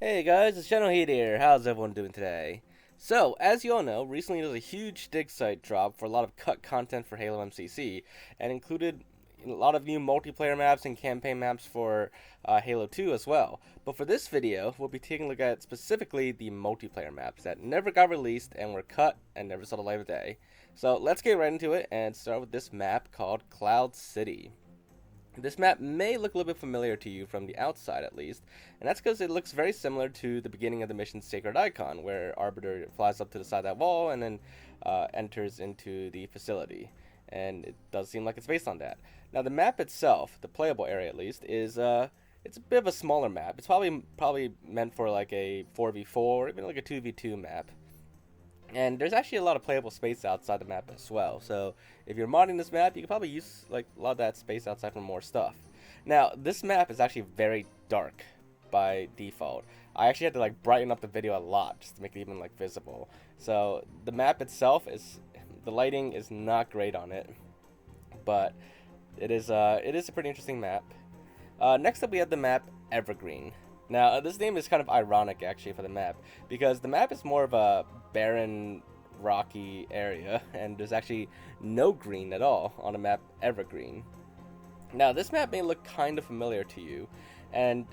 Hey guys, it's Generalkidd here. How's everyone doing today? So, as you all know, recently there was a huge Digsite drop for a lot of cut content for Halo MCC, and included a lot of new multiplayer maps and campaign maps for Halo 2 as well. But for this video, we'll be taking a look at specifically the multiplayer maps that never got released and were cut and never saw the light of day. So let's get right into it and start with this map called Cloud City. This map may look a little bit familiar to you from the outside at least, and that's because it looks very similar to the beginning of the mission's Sacred Icon, where Arbiter flies up to the side of that wall and then enters into the facility. And it does seem like it's based on that. Now the map itself, the playable area at least, is it's a bit of a smaller map. It's probably meant for like a 4v4 or even like a 2v2 map. And there's actually a lot of playable space outside the map as well. So if you're modding this map, you can probably use like a lot of that space outside for more stuff. Now, this map is actually very dark by default. I actually had to like brighten up the video a lot just to make it even like visible. So the map itself the lighting is not great on it, but it is a pretty interesting map. Next up we have the map Evergreen. Now, this name is kind of ironic, actually, for the map, because the map is more of a barren, rocky area, and there's actually no green at all on the map Evergreen. Now, this map may look kind of familiar to you, and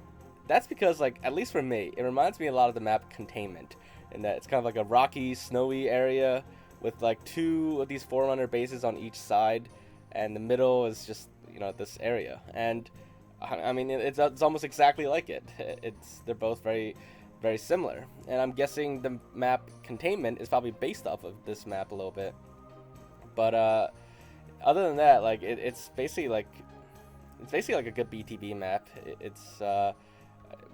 that's because, like, at least for me, it reminds me a lot of the map Containment, in that it's kind of like a rocky, snowy area with, like, two of these Forerunner bases on each side, and the middle is just, you know, this area. And I mean, it's almost exactly like it. They're both very, very similar, and I'm guessing the map Containment is probably based off of this map a little bit. But other than that, like it's basically like a good BTB map. It's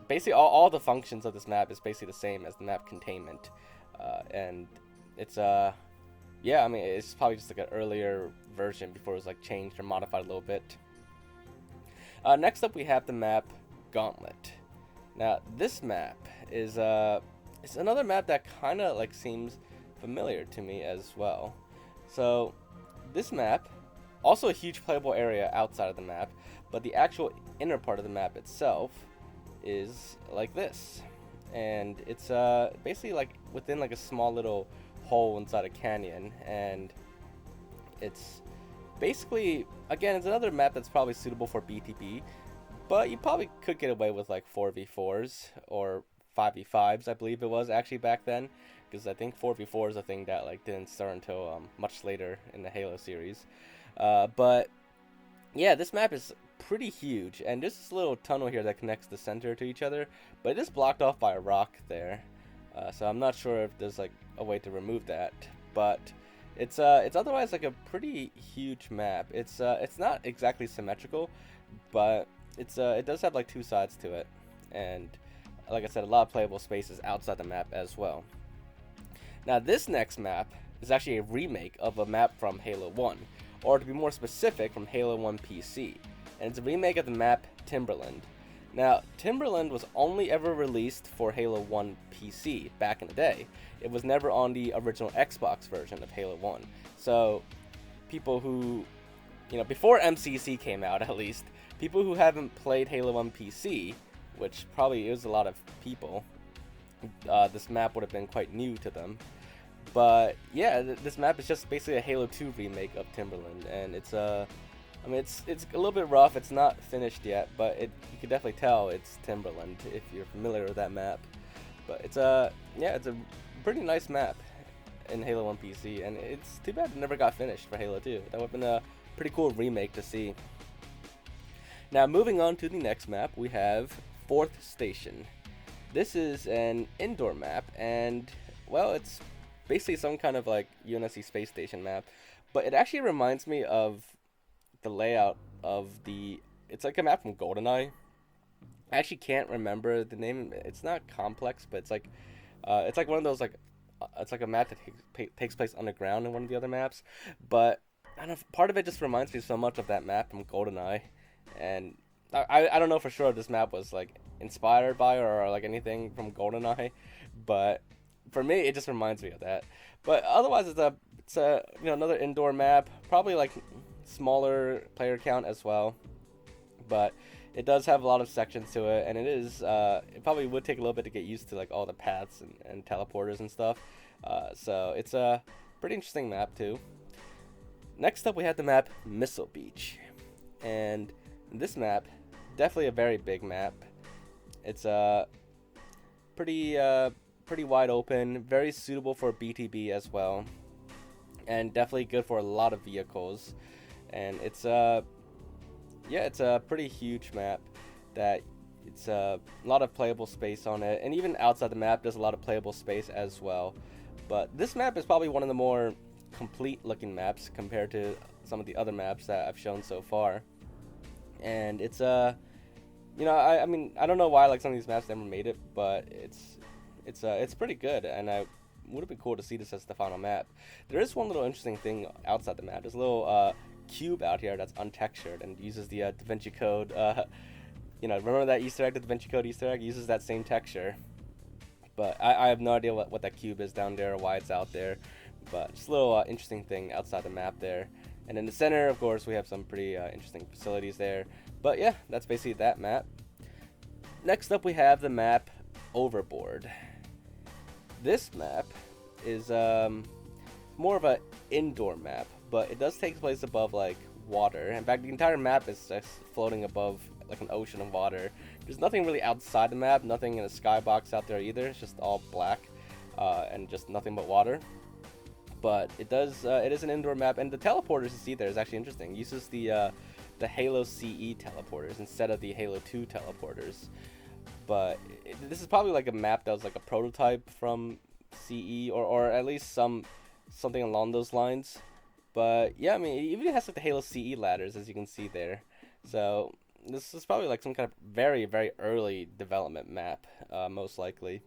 basically all the functions of this map is basically the same as the map Containment, and it's yeah, I mean it's probably just like an earlier version before it was like changed or modified a little bit. Next up, we have the map Gauntlet. Now, this map is it's another map that kind of like seems familiar to me as well. So, this map, also a huge playable area outside of the map, but the actual inner part of the map itself is like this, and it's basically like within like a small little hole inside a canyon, and it's basically, again, it's another map that's probably suitable for BTB, but you probably could get away with like 4v4s or 5v5s, I believe it was actually back then, because I think 4v4 is a thing that like didn't start until much later in the Halo series. But yeah, this map is pretty huge, and there's this little tunnel here that connects the center to each other, but it is blocked off by a rock there, so I'm not sure if there's like a way to remove that, but it's otherwise like a pretty huge map. It's not exactly symmetrical, but it does have like two sides to it, and like I said, a lot of playable spaces outside the map as well. Now this next map is actually a remake of a map from Halo 1, or to be more specific, from Halo 1 PC, and it's a remake of the map Timberland. Now, Timberland was only ever released for Halo 1 PC back in the day. It was never on the original Xbox version of Halo 1. So, people who, you know, before MCC came out at least, people who haven't played Halo 1 PC, which probably is a lot of people, this map would have been quite new to them. But yeah, this map is just basically a Halo 2 remake of Timberland, and it's I mean, it's a little bit rough. It's not finished yet, but you can definitely tell it's Timberland if you're familiar with that map. But it's a pretty nice map in Halo 1 PC, and it's too bad it never got finished for Halo 2. That would have been a pretty cool remake to see. Now, moving on to the next map, we have 4th Station. This is an indoor map, and well, it's basically some kind of like UNSC space station map, but it actually reminds me of the layout of it's like a map from GoldenEye. I actually can't remember the name. It's not Complex, but it's like one of those like it's like a map that takes place underground in one of the other maps. But I don't know, part of it just reminds me so much of that map from GoldenEye, and I don't know for sure if this map was like inspired by or like anything from GoldenEye, but for me it just reminds me of that. But otherwise it's a you know, another indoor map, probably like smaller player count as well, but it does have a lot of sections to it, and it probably would take a little bit to get used to like all the paths and teleporters and stuff. So it's a pretty interesting map too. Next up, we have the map Missile Beach, and this map, definitely a very big map. It's pretty wide open, very suitable for BTB as well, and definitely good for a lot of vehicles. And it's a pretty huge map that it's a lot of playable space on it, and even outside the map there's a lot of playable space as well. But this map is probably one of the more complete looking maps compared to some of the other maps that I've shown so far. And it's I mean, I don't know why like some of these maps never made it, but it's pretty good, and I would have been cool to see this as the final map. There is one little interesting thing outside the map. There's a little cube out here that's untextured and uses the Da Vinci Code. Remember that Easter egg, the Da Vinci Code Easter egg? Uses that same texture. But I have no idea what that cube is down there or why it's out there. But just a little interesting thing outside the map there. And in the center, of course, we have some pretty interesting facilities there. But yeah, that's basically that map. Next up, we have the map Overboard. This map is more of an indoor map, but it does take place above like water. In fact, the entire map is just floating above like an ocean of water. There's nothing really outside the map, nothing in a skybox out there either. It's just all black and just nothing but water. But it is an indoor map, and the teleporters you see there is actually interesting. It uses the Halo CE teleporters instead of the Halo 2 teleporters. But this is probably like a map that was like a prototype from CE, or at least something along those lines. But yeah, I mean, it even has like the Halo CE ladders, as you can see there. So this is probably like some kind of very, very early development map, most likely.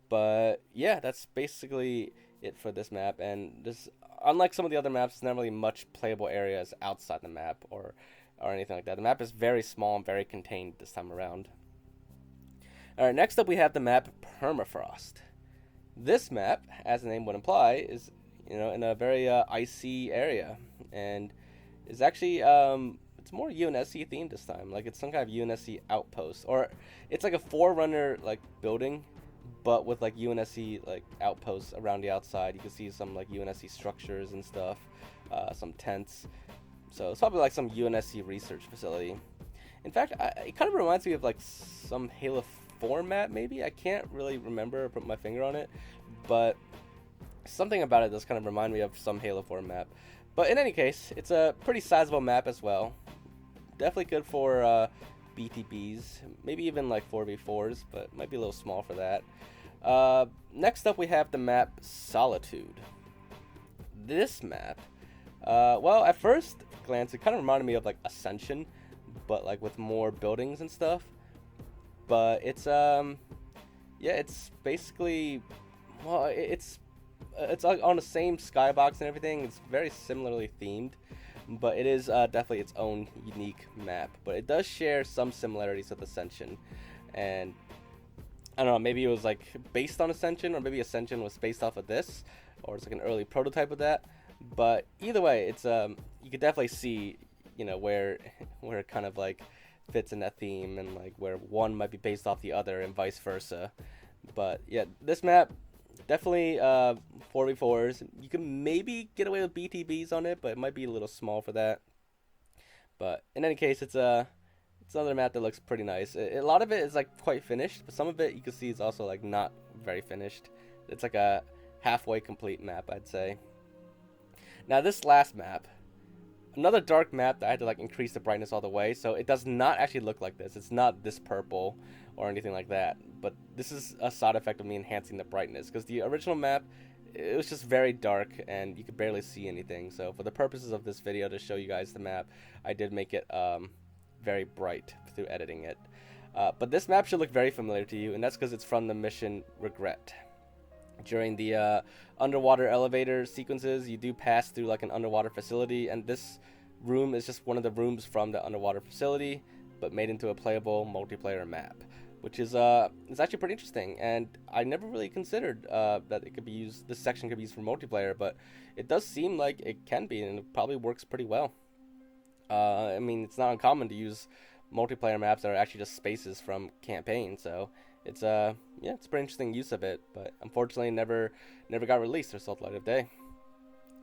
But yeah, that's basically it for this map. And this, unlike some of the other maps, there's not really much playable areas outside the map or anything like that. The map is very small and very contained this time around. Alright, next up we have the map Permafrost. This map, as the name would imply, is in a very icy area, and is actually it's more UNSC themed this time. Like it's some kind of UNSC outpost, or it's like a Forerunner like building, but with like UNSC like outposts around the outside. You can see some like UNSC structures and stuff, some tents. So it's probably like some UNSC research facility. In fact, it kind of reminds me of like some Halo 4 map maybe. I can't really remember or put my finger on it, but something about it does kind of remind me of some Halo 4 map. But in any case, it's a pretty sizable map as well. Definitely good for BTBs, maybe even like 4v4s, but might be a little small for that. Next up we have the map Solitude. This map, well, at first glance, it kind of reminded me of like Ascension, but like with more buildings and stuff. But it's it's basically, well, it's on the same skybox and everything. It's very similarly themed, but it is definitely its own unique map. But it does share some similarities with Ascension, and I don't know, maybe it was like based on Ascension, or maybe Ascension was based off of this, or it's like an early prototype of that. But either way, it's you could definitely see where it kind of like fits in that theme, and like where one might be based off the other and vice versa. But yeah, this map definitely 4v4s. You can maybe get away with BTBs on it, but it might be a little small for that. But in any case, it's another map that looks pretty nice. A lot of it is like quite finished, but some of it you can see is also like not very finished. It's like a halfway complete map, I'd say. Now this last map, another dark map that I had to like increase the brightness all the way, so it does not actually look like this. It's not this purple or anything like that, but this is a side effect of me enhancing the brightness, because the original map, it was just very dark and you could barely see anything. So for the purposes of this video, to show you guys the map, I did make it very bright through editing it. But this map should look very familiar to you, and that's because it's from the mission Regret. During the underwater elevator sequences, you do pass through like an underwater facility, and this room is just one of the rooms from the underwater facility, but made into a playable multiplayer map, which is it's actually pretty interesting. And I never really considered that it could be used. This section could be used for multiplayer, but it does seem like it can be, and it probably works pretty well. I mean, it's not uncommon to use multiplayer maps that are actually just spaces from campaign. So it's yeah, it's a pretty interesting use of it. But unfortunately, never got released or saw the light of day.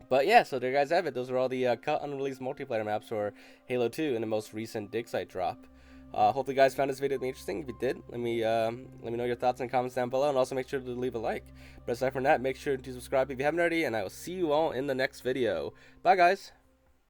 But yeah, so there you guys have it. Those are all the cut unreleased multiplayer maps for Halo 2 in the most recent Digsite drop. Hopefully, you guys found this video interesting. If you did, let me know your thoughts in the comments down below, and also make sure to leave a like. But aside from that, make sure to subscribe if you haven't already, and I will see you all in the next video. Bye, guys.